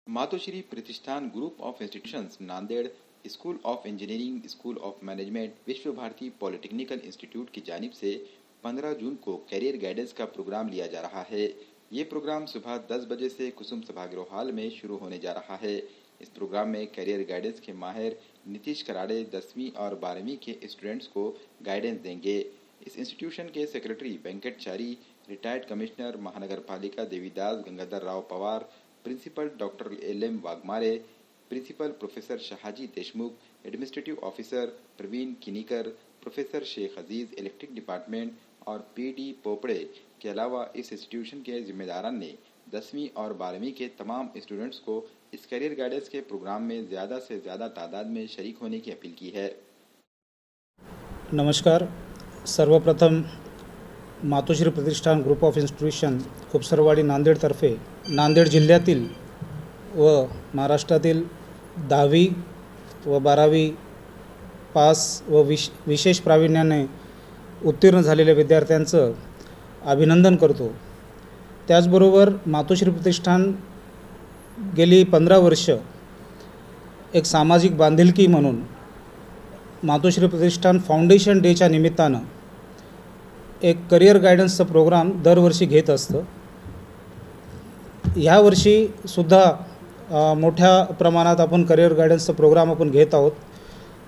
Matoshree Pratishthan group of institutions Nanded, school of engineering, school of management, Vishwa Bharati polytechnical institute की जानिब से 15 जून को career guidance का programme लिया जा रहा है। ये प्रोग्राम सुबह 10 बजे से कुसुम सभागृह हॉल में शुरू होने जा रहा है। इस प्रोग्राम में कैरियर गाइडेंस के माहिर नीतीश कराड़े 10वीं और 12वीं के स्टूडेंट्स को गाइडेंस देंगे। इस इंस्टीट्यूशन के सेक्रेटरी वेंकटचारी, रिटायर्ड कमिश्नर महानगर पालिका Devidas Gangadhar Rao Pawar, principal doctor LM Waghmare, principal professor Shahaji Deshmukh, administrative officer Pravin Kinikar, professor Shaikh Aziz electric department और PD पोपड़े के अलावा इस इंस्टीट्यूशन के जिम्मेदारान ने 10वीं और 12वीं के तमाम स्टूडेंट्स को इस करियर गाइडेंस के प्रोग्राम में ज़्यादा से ज़्यादा तादाद में शरीक होने की अपील की है। नमस्कार। सर्वप्रथम मातोश्री Pratishthan group of institution खुपसरवाडी नांदेडतर्फे Nanded जिल्ह्यातील व महाराष्ट्रातील 10वी व 12वी पास व विशेष प्रावीण्याने उत्तीर्ण झालेल्या विद्यार्थ्यांचं अभिनंदन करतो। त्याचबरोबर मातोश्री प्रतिष्ठान गेली 15 वर्ष एक सामाजिक बांधिलकी म्हणून मातोश्री प्रतिष्ठान फाउंडेशन डेच्या निमित्तानं एक करियर गायडन्सचा प्रोग्राम दरवर्षी घेत असतं। ह्या वर्षी सुद्धा मोठ्या प्रमाणात आपण करियर गायडन्सचा प्रोग्राम आपण घेत आहोत।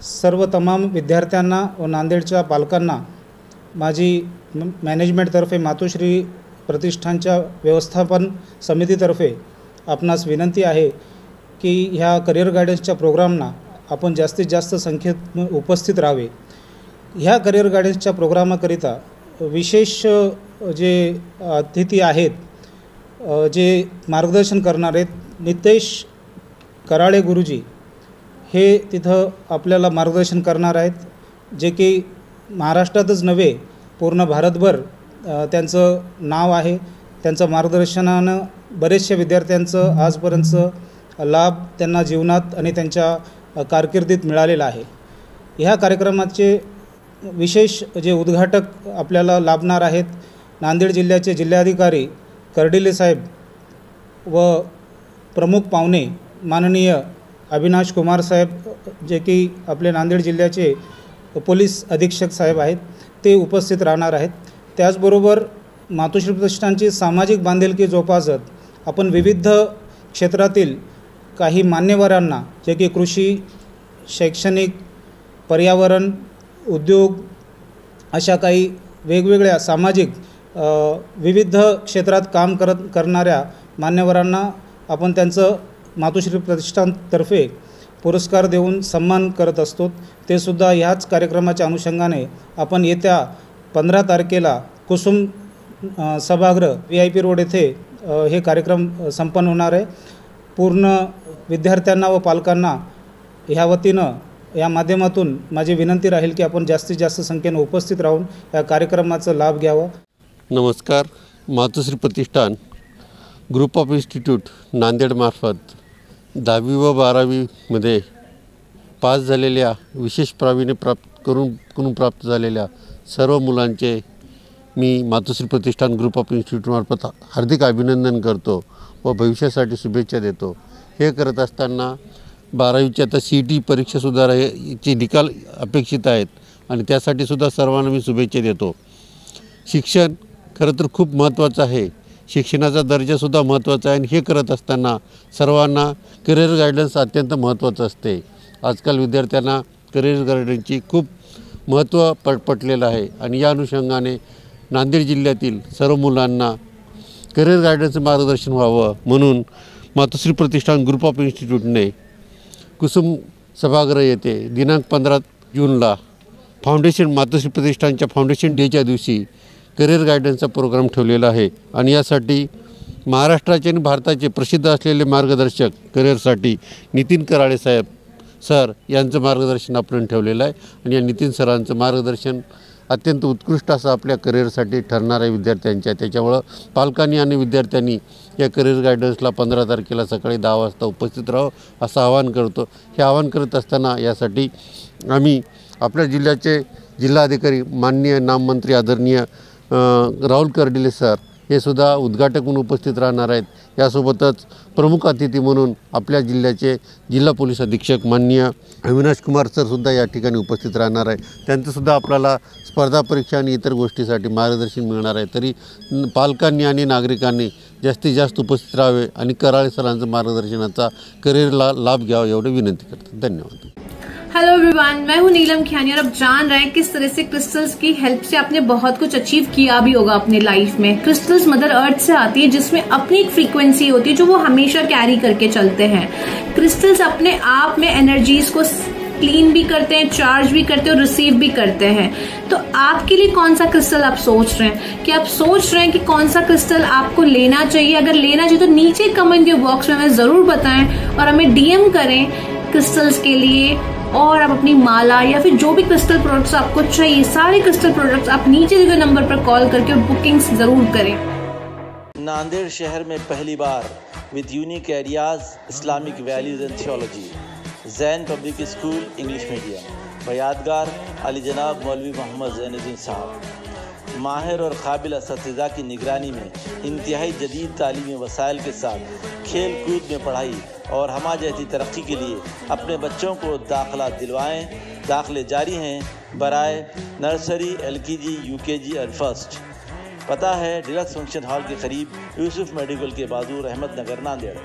सर्व तमाम विद्यार्थ्यांना व नांदेडच्या पालकांना माझी मॅनेजमेंटतर्फे मातोश्री प्रतिष्ठानच्या व्यवस्थापन समितीतर्फे आपणास विनंती आहे की ह्या करियर गायडन्सच्या प्रोग्रामना आपण जास्तीत जास्त संख्येत उपस्थित राहावे। ह्या करियर गायडन्सच्या प्रोग्रामाकरिता विशेष जे अतिथी आहेत, जे मार्गदर्शन करणार आहेत, नितेश कराळे गुरुजी हे तिथं आपल्याला मार्गदर्शन करणार आहेत, जे की महाराष्ट्रातच नव्हे पूर्ण भारतभर त्यांचं नाव आहे। त्यांचं मार्गदर्शनानं बरेचशा विद्यार्थ्यांचं आजपर्यंत लाभ त्यांना जीवनात आणि त्यांच्या कारकिर्दीत मिळालेला आहे। ह्या कार्यक्रमाचे विशेष जे उद्घाटक आपल्याला लाभणार आहेत नांदेड जिल्ह्याचे जिल्हाधिकारी कर्डिले साहेब व प्रमुख पाहुणे माननीय अविनाश कुमार साहेब, जे की आपले नांदेड जिल्ह्याचे पोलीस अधीक्षक साहेब आहेत, ते उपस्थित राहणार आहेत। त्याचबरोबर मातोश्री प्रतिष्ठानची सामाजिक बांधिलकी जोपासत आपण विविध क्षेत्रातील काही मान्यवरांना, जे की कृषी, शैक्षणिक, पर्यावरण, उद्योग अशा काही वेगवेगळ्या सामाजिक विविध क्षेत्रात काम करणाऱ्या मान्यवरांना आपण त्यांचं मातोश्री प्रतिष्ठानतर्फे पुरस्कार देऊन सन्मान करत असतो। ते सुद्धा ह्याच कार्यक्रमाच्या अनुषंगाने आपण येत्या 15 तारखेला कुसुम सभागृह VIP रोड येथे हे कार्यक्रम संपन्न होणार आहे। पूर्ण विद्यार्थ्यांना व पालकांना ह्या वतीनं या माध्यमातून माझी विनंती राहील की आपण जास्तीत जास्त संख्येने उपस्थित राहून या कार्यक्रमाचा लाभ घ्यावा। नमस्कार। मातोश्री प्रतिष्ठान ग्रुप ऑफ इन्स्टिट्यूट नांदेडमार्फत 10वी व 12वी मध्ये पास झालेल्या विशेष प्रावीण्य करून प्राप्त झालेल्या सर्व मुलांचे मी मातोश्री प्रतिष्ठान ग्रुप ऑफ इन्स्टिट्यूटमार्फत हार्दिक अभिनंदन करतो व भविष्यासाठी शुभेच्छा देतो। हे करत असताना 12वीची आता CET परीक्षासुद्धा चे निकाल अपेक्षित आहेत आणि त्यासाठी सुद्धा सर्वांना मी शुभेच्छा देतो। शिक्षण खरं तर खूप महत्त्वाचं आहे, शिक्षणाचा दर्जासुद्धा महत्त्वाचा आहे आणि हे करत असताना सर्वांना करिअर गायडन्स अत्यंत महत्त्वाचं असते। आजकाल विद्यार्थ्यांना करिअर गायडन्सची खूप महत्त्व पटलेलं आहे आणि या अनुषंगाने नांदेड जिल्ह्यातील सर्व मुलांना करिअर गायडन्सचं मार्गदर्शन व्हावं म्हणून मातोश्री प्रतिष्ठान ग्रुप ऑफ इन्स्टिट्यूटने कुसुम सभागृह येथे दिनांक 15 जूनला मातोश्री प्रतिष्ठानच्या फाउंडेशन डेच्या दिवशी करिअर गायडन्सचा प्रोग्राम ठेवलेला आहे आणि यासाठी महाराष्ट्राचे आणि भारताचे प्रसिद्ध असलेले मार्गदर्शक करिअरसाठी नितीन कराळे साहेब सर यांचं मार्गदर्शन आपण ठेवलेलं आहे आणि या नितीन सरांचं मार्गदर्शन अत्यंत उत्कृष्ट असं आपल्या करिअरसाठी ठरणार आहे विद्यार्थ्यांच्या। त्याच्यामुळं पालकांनी आणि विद्यार्थ्यांनी या करिअर गायडन्सला 15 तारखेला सकाळी 10 वाजता उपस्थित राहावं असं आवाहन करतो। हे आवाहन करत असताना यासाठी आम्ही आपल्या जिल्ह्याचे जिल्हाधिकारी माननीय नाममंत्री आदरणीय राहुल कर्डिले सर हे सुद्धा उद्घाटक म्हणून उपस्थित राहणार आहेत. यासोबतच प्रमुख अतिथी म्हणून आपल्या जिल्ह्याचे जिल्हा पोलीस अधीक्षक माननीय अविनाश कुमार सरसुद्धा या ठिकाणी उपस्थित राहणार आहे. त्यांचंसुद्धा आपल्याला स्पर्धा परीक्षा आणि इतर गोष्टीसाठी मार्गदर्शन मिळणार आहे. तरी पालकांनी आणि नागरिकांनी जास्तीत जास्त उपस्थित राहावे आणि कराळे सरांचं मार्गदर्शनाचा करिअरला लाभ घ्यावा एवढी विनंती करतो. धन्यवाद. हेलो एवरीवन, मैं हूं नीलम खियानी और अब जान रहे हैं किस तरह से क्रिस्टल्स की हेल्प से आपने बहुत कुछ अचीव किया भी होगा अपने लाइफ में. क्रिस्टल्स मदर अर्थ से आती है जिसमें अपनी एक फ्रीक्वेंसी होती है जो वो हमेशा कैरी करके चलते हैं. क्रिस्टल्स अपने आप में एनर्जीज को क्लीन भी करते हैं, चार्ज भी करते हैं और रिसीव भी करते हैं. तो आपके लिए कौन सा क्रिस्टल आप सोच रहे हैं कि आप सोच रहे हैं कि कौन सा क्रिस्टल आपको लेना चाहिए? अगर लेना चाहिए तो नीचे कमेंट के बॉक्स में हमें जरूर बताएं और हमें डीएम करें क्रिस्टल्स के लिए. और आप अपनी माला या फिर जो भी क्रिस्टल प्रोडक्ट्स आपको चाहिए, सारे क्रिस्टल प्रोडक्ट्स आप नीचे दिए गए नंबर पर कॉल करके बुकिंग्स जरूर करें. नांदेड़ शहर में पहली बार with unique areas Islamic values and theology, Jain public school English medium, बयादगार अली जनाब मौलवी मोहम्मद ज़ैनुद्दीन साहब. माहिर और काबिल असतिज़ा की निगरानी में इंतहाई जदीद तालीमी वसाइल के साथ खेल कूद में पढ़ाई और हमा जैसी तरक्की के लिए अपने बच्चों को दाखिला दिलवाएं. दाखिले जारी हैं बराए नर्सरी, LKG, UKG और फर्स्ट. पता है डिलक्स फंक्शन हॉल के करीब, यूसुफ मेडिकल के बाजू, रहमत नगर, Nanded.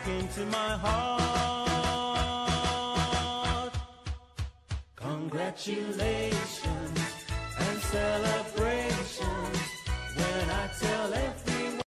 Into my heart, congratulations.